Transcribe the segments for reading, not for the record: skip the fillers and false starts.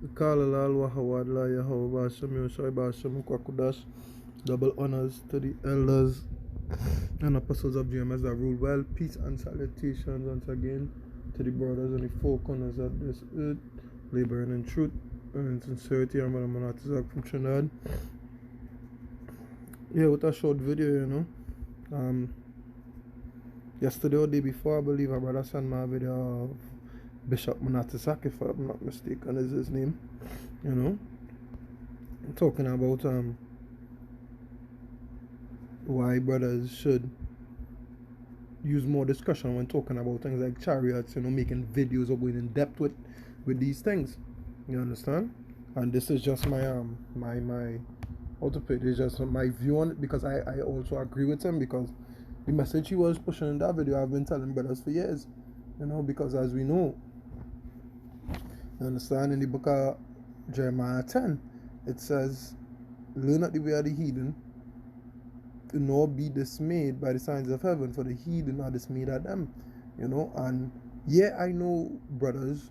Kalalal Wahawad La Yahweh Bashem Yoshai Bashem Kwakudash. Double honors to the elders and apostles of GMS that rule well. Peace and salutations once again to the brothers and the four corners of this earth, laboring in truth and in sincerity. I'm Bishop Manatazsch from Trinidad. Yeah, with a short video, yesterday or day before, I believe a brother sent my video of Bishop Manatazsch, if I'm not mistaken, is his name. Talking about why brothers should use more discussion when talking about things like chariots, making videos or going in depth with these things. You understand? And this is just my how to put it, it's just my view on it, because I also agree with him, because the message he was pushing in that video I've been telling brothers for years. Because as we know, you understand, in the book of Jeremiah 10, it says, learn not the way of the heathen, nor be dismayed by the signs of heaven, for the heathen are dismayed at them. And yeah, I know, brothers,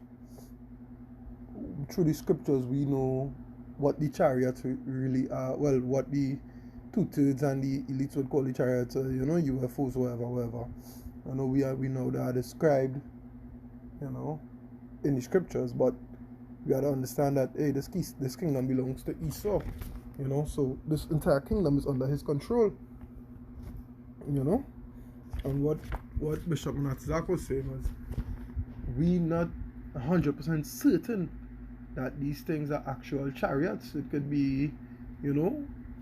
through the scriptures we know what the chariots really are, well, what the two-thirds and the elites would call the chariots, UFOs, whatever. We know they are described, in the scriptures, but we gotta understand that, hey, this kingdom belongs to Esau, so this entire kingdom is under his control, and what Bishop Manatazsch was saying was, we not 100% certain that these things are actual chariots. It could be,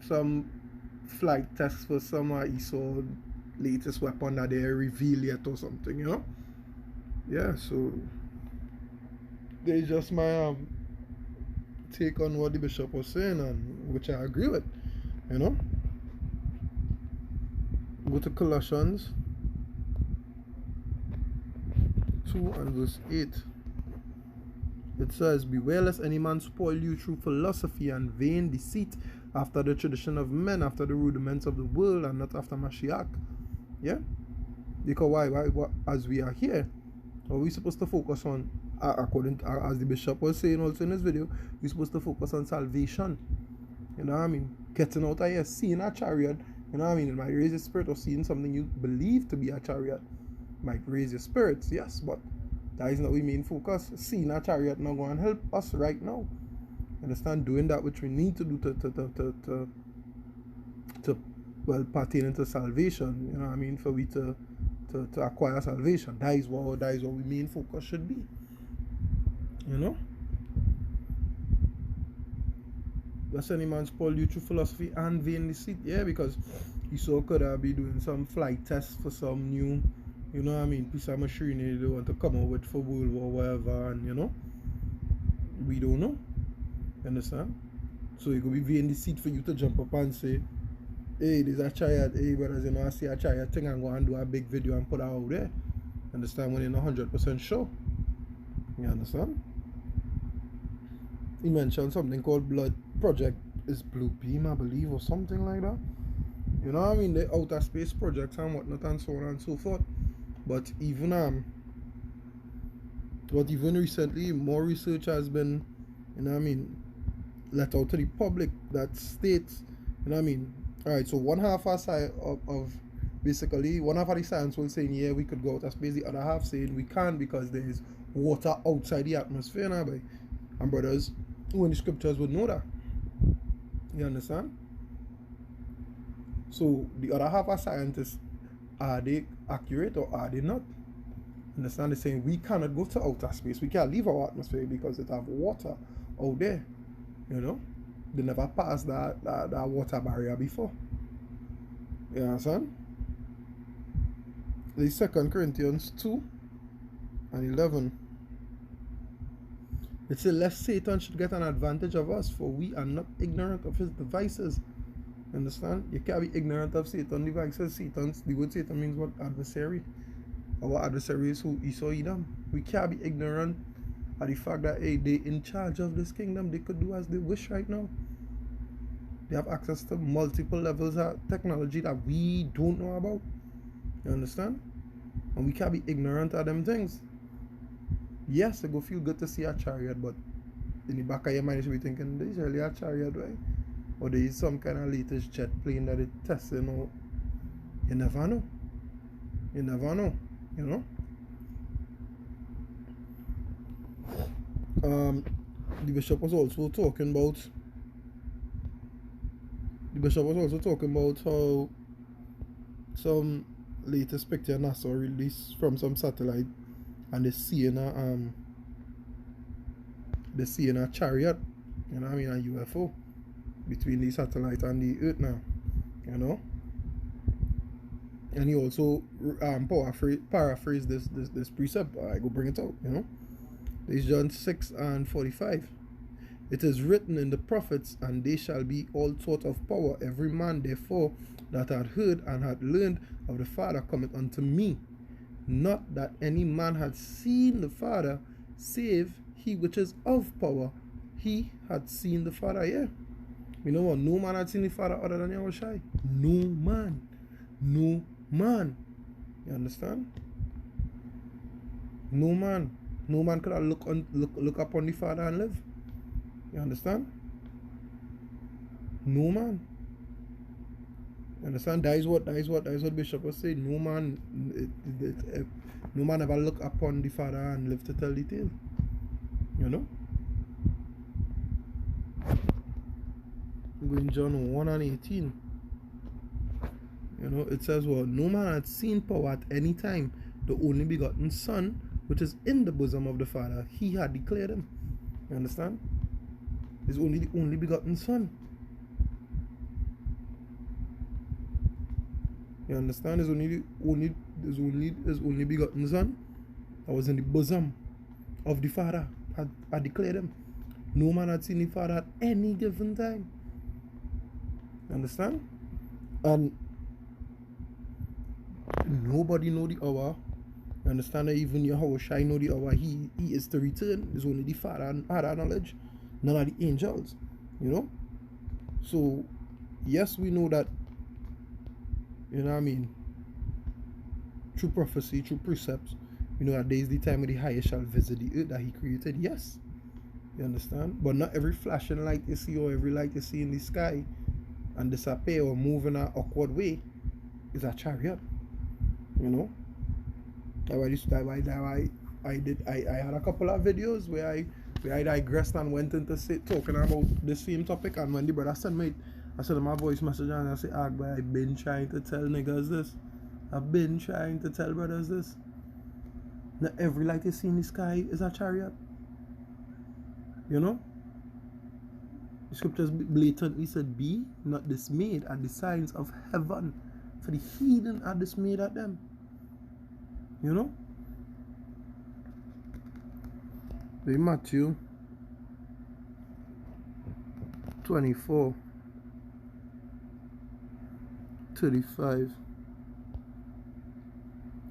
some flight tests for some Esau latest weapon that they reveal yet or something, Yeah, so there's just my take on what the bishop was saying, and which I agree with, Go to Colossians 2 and verse 8. It says, beware lest any man spoil you through philosophy and vain deceit, after the tradition of men, after the rudiments of the world, and not after Mashiach. Yeah? Because why as we are here, are we supposed to focus on, according to, as the bishop was saying also in his video, we're supposed to focus on salvation. Getting out of here, seeing a chariot, it might raise your spirit, or seeing something you believe to be a chariot might raise your spirits, yes, but that is not we main focus. Seeing a chariot not going to help us right now. Understand? Doing that which we need to do to pertain into salvation. For we to acquire salvation. That is what we main focus should be. Lest any man spoil you through philosophy and vain deceit. Yeah, because Esau could be doing some flight tests for some new, piece of machinery they want to come out with for World War, whatever, and we don't know. Understand? So it could be vain deceit for you to jump up and say, hey, there's a chariot, hey brothers, I see a chariot thing, and go and do a big video and put it out there. Understand? When you're not 100% sure. You understand? He mentioned something called Blood Project is Blue Beam, I believe, or something like that. The outer space projects and whatnot and so on and so forth. But even recently, more research has been, let out to the public that states, alright, so one half of basically, one half of the science will say, yeah, we could go outer space, the other half saying we can't because there is water outside the atmosphere, and brothers who in the scriptures would know that. You understand? So the other half of scientists, are they accurate or are they not? Understand? They're saying we cannot go to outer space, we can't leave our atmosphere because it have water out there. They never passed that water barrier before. You understand? The 2 Corinthians 2 and 11. It says, lest Satan should get an advantage of us, for we are not ignorant of his devices. Understand? You can't be ignorant of Satan's devices. The word Satan means what? Adversary. Our adversary is who? Esau, Edom. We can't be ignorant of the fact that, hey, they in charge of this kingdom. They could do as they wish right now. They have access to multiple levels of technology that we don't know about. You understand? And we can't be ignorant of them things. Yes, it go feel good to see a chariot, but in the back of your mind, you should be thinking, this is really a chariot, right? Or there is some kind of latest jet plane that it's testing out. You never know. You never know, you know. The bishop was also talking about how some latest picture NASA released from some satellite, and they're seeing a chariot, you know what I mean, a UFO between the satellite and the earth now, you know. And he also paraphrased this precept. I go bring it out, you know. It's John 6:45. It is written in the prophets, and they shall be all sort of power. Every man, therefore, that had heard and had learned of the Father cometh unto me. Not that any man had seen the Father, save he which is of power. He had seen the Father, yeah. You know what? No man had seen the Father other than Yahushua. No man. No man. You understand? No man. No man could have look upon the Father and live. You understand? No man. You understand? That is what Bishop was saying. No man ever look upon the Father and live to tell the tale. You know? Going John 1:18. You know, it says, well, no man had seen power at any time. The only begotten Son, which is in the bosom of the Father, he had declared him. You understand? Is only the only begotten Son. You understand? Is only his only begotten Son that was in the bosom of the Father had declared him. No man had seen the Father at any given time. You understand? And nobody know the hour. You understand? Even Yahushua know the hour he is to return. It's only the Father had that knowledge. None of the angels, you know. So yes, we know that, you know what I mean, through prophecy, through precepts, you know that there is the time when the highest shall visit the earth that he created. Yes, you understand. But not every flashing light you see or every light you see in the sky and disappear or move in an awkward way is a chariot, you know. That's why I had a couple of videos where I digressed and went into talking about the same topic. And when the brother sent me, I sent him a voice message and I said, boy, I've been trying to tell niggas this. I've been trying to tell brothers this. Not every light you see in the sky is a chariot. You know? The scriptures blatantly said, be not dismayed at the signs of heaven, for the heathen are dismayed at them. You know? In Matthew 24:35,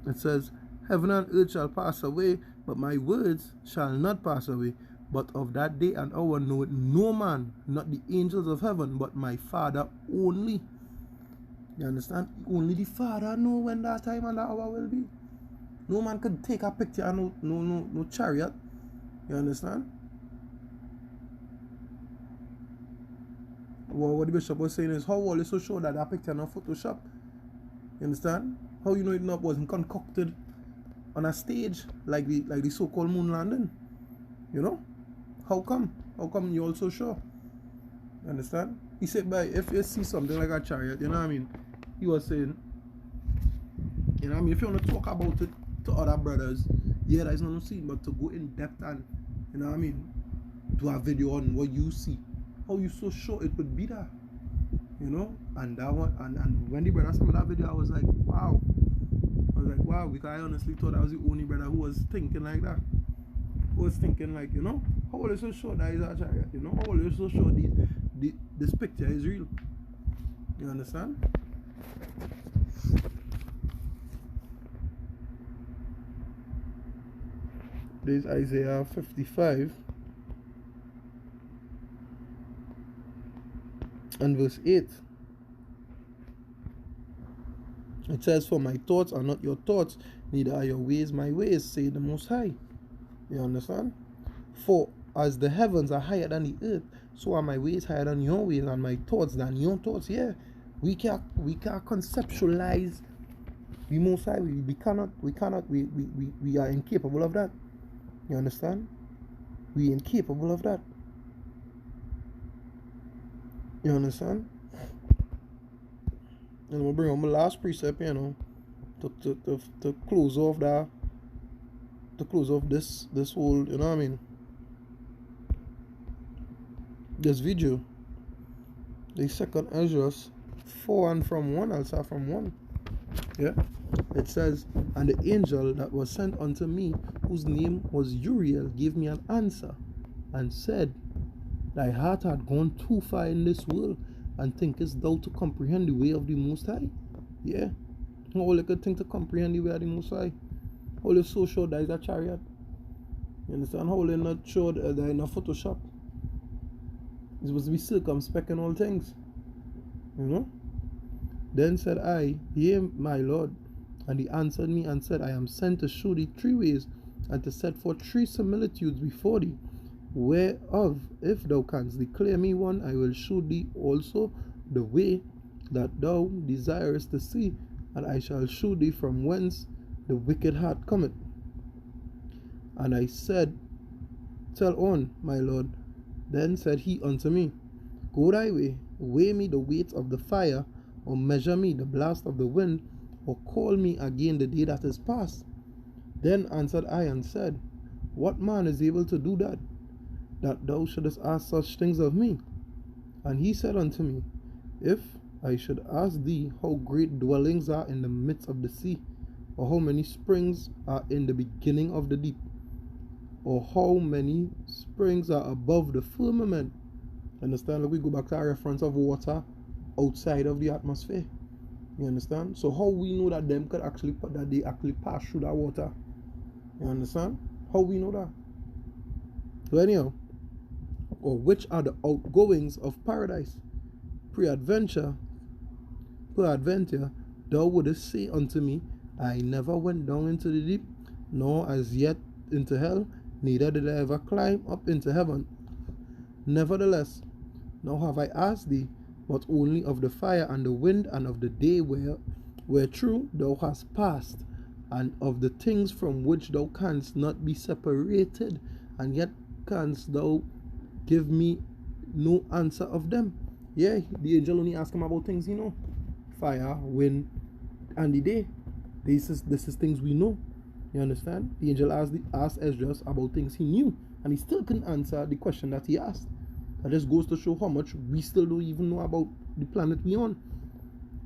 it says, heaven and earth shall pass away, but my words shall not pass away. But of that day and hour knoweth no man, not the angels of heaven, but my Father only. You understand? Only the Father know when that time and that hour will be. No man could take a picture and no chariot. You understand? Well, what the bishop was saying is, how all is so sure that that picture not Photoshop? You understand? How you know it wasn't concocted on a stage like the so-called moon landing? You know? How come? How come you also sure? You understand? He said, by if you see something like a chariot, you know what I mean? He was saying, you know what I mean? If you want to talk about it to other brothers, yeah, there's no scene, but to go in depth and, you know what I mean, do a video on what you see, how you so sure it would be that, you know? And that one, and when the brother saw that video, I was like, wow. Because I honestly thought I was the only brother who was thinking like that. Who was thinking like, you know, how are you so sure that is a chariot? You know, how are you so sure this picture is real? You understand? There's Isaiah 55 and verse 8. It says, for my thoughts are not your thoughts, neither are your ways my ways, say the Most High. You understand? For as the heavens are higher than the earth, so are my ways higher than your ways, and my thoughts than your thoughts. Yeah, we can conceptualize the Most High. We are incapable of that. You understand? We are incapable of that. You understand? And I'm gonna bring on my last precept, you know, to close off that, to close off this whole, you know what I mean, this video. The second Ezra 4 and from 1. I'll start from 1. Yeah, it says, and the angel that was sent unto me, whose name was Uriel, gave me an answer and said, thy heart had gone too far in this world, and thinkest thou to comprehend the way of the Most High? Yeah, all you could think to comprehend the way of the Most High. All you so sure that is a chariot. You understand? How you not sure that in a Photoshop? It's supposed to be circumspect in all things. You know? Then said I, yea, my Lord. And he answered me and said, I am sent to show thee 3 ways, and to set forth 3 similitudes before thee, whereof, if thou canst declare me one, I will show thee also the way that thou desirest to see, and I shall show thee from whence the wicked heart cometh. And I said, tell on, my Lord. Then said he unto me, go thy way, weigh me the weight of the fire, or measure me the blast of the wind, or call me again the day that is past. Then answered I and said, what man is able to do that, that thou shouldest ask such things of me? And he said unto me, if I should ask thee how great dwellings are in the midst of the sea, or how many springs are in the beginning of the deep, or how many springs are above the firmament. Understand? Look, we go back to our reference of water outside of the atmosphere. You understand? So how we know that them could actually they actually pass through that water? You understand? How we know that? So anyhow, or which are the outgoings of paradise? Peradventure, thou wouldest say unto me, I never went down into the deep, nor as yet into hell, neither did I ever climb up into heaven. Nevertheless, now have I asked thee, but only of the fire and the wind, and of the day wherethrough thou hast passed, and of the things from which thou canst not be separated, and yet canst thou give me no answer of them. Yeah, the angel only asked him about things he know. Fire, wind, and the day. This is things we know. You understand? The angel asked Esdras about things he knew, and he still couldn't answer the question that he asked. That just goes to show how much we still don't even know about the planet we on,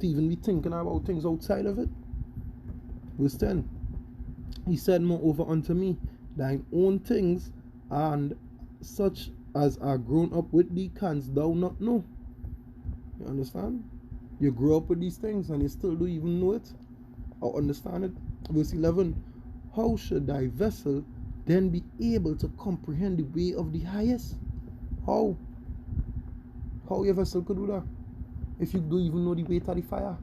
to even be thinking about things outside of it. Verse 10. He said moreover unto me, thine own things and such as are grown up with thee canst thou not know. You understand? You grow up with these things and you still don't even know it or understand it. Verse 11. How should thy vessel then be able to comprehend the way of the highest? How your vessel could do that if you don't even know the weight of the fire?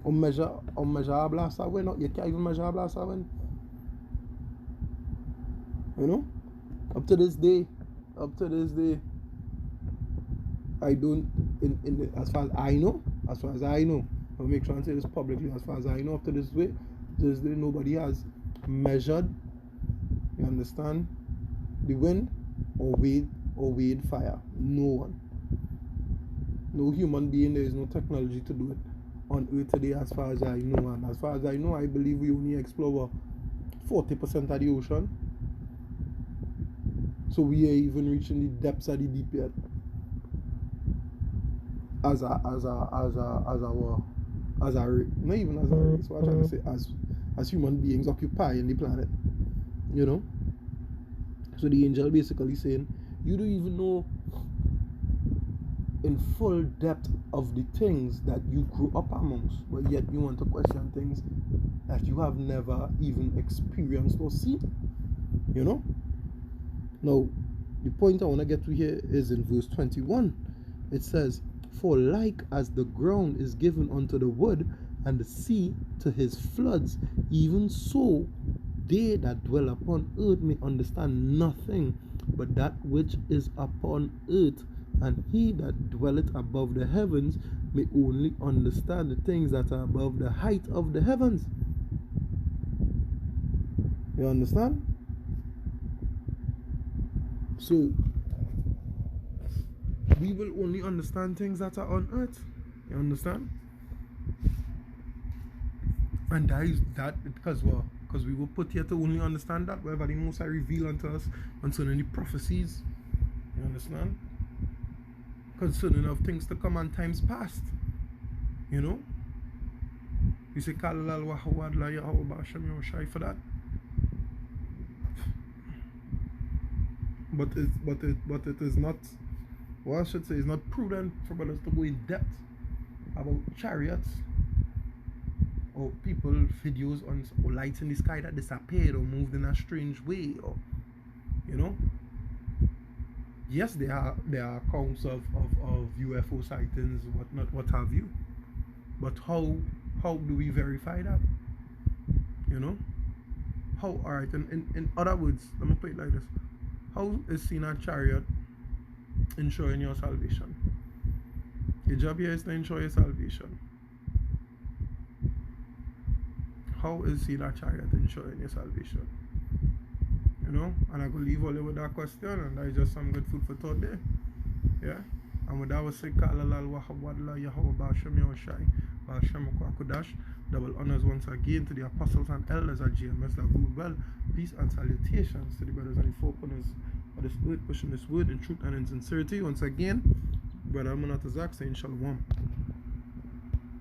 Or measure a blast of wind? You can't even measure a blast of wind. You know? Up to this day, I don't, as far as I know, I'll make sure I say this publicly, as far as I know, up to this day, nobody has measured, you understand, the wind or weighed fire. No one. No human being. There is no technology to do it on earth today, as far as I know. And as far as I know, I believe we only explore 40% of the ocean. So we are even reaching the depths of the deep yet. As our not even as a race, what I'm trying to say, as human beings occupying the planet. You know? So the angel basically saying, you don't even know in full depth of the things that you grew up amongst, but yet you want to question things that you have never even experienced or seen. You know? Now, the point I want to get to here is in verse 21. It says, for like as the ground is given unto the wood, and the sea to his floods, even so they that dwell upon earth may understand nothing but that which is upon earth, and he that dwelleth above the heavens may only understand the things that are above the height of the heavens. You understand? So we will only understand things that are on earth. You understand? And that is that because we were put here to only understand that whatever the Most High reveal unto us concerning the prophecies. You understand? Concerning of things to come and times past. You know? You say for that. But it is not, what I should say, is not prudent for brothers to go in depth about chariots or people videos on or lights in the sky that disappeared or moved in a strange way, or you know. Yes, there are accounts of UFO sightings, whatnot, what have you. But how do we verify that? You know? How, alright, in other words, let me put it like this. How is seeing a chariot ensuring your salvation? Your job here is to ensure your salvation. How is seeing a chariot ensuring your salvation? You know? And I could leave all with that question, and that is just some good food for thought there. Yeah? And with that was said, double honors once again to the apostles and elders at GMS that ruled well. Peace and salutations to the brothers and the four corners of this earth, pushing this word in truth and in sincerity. Once again, Brother Manatazsch saying Shalom.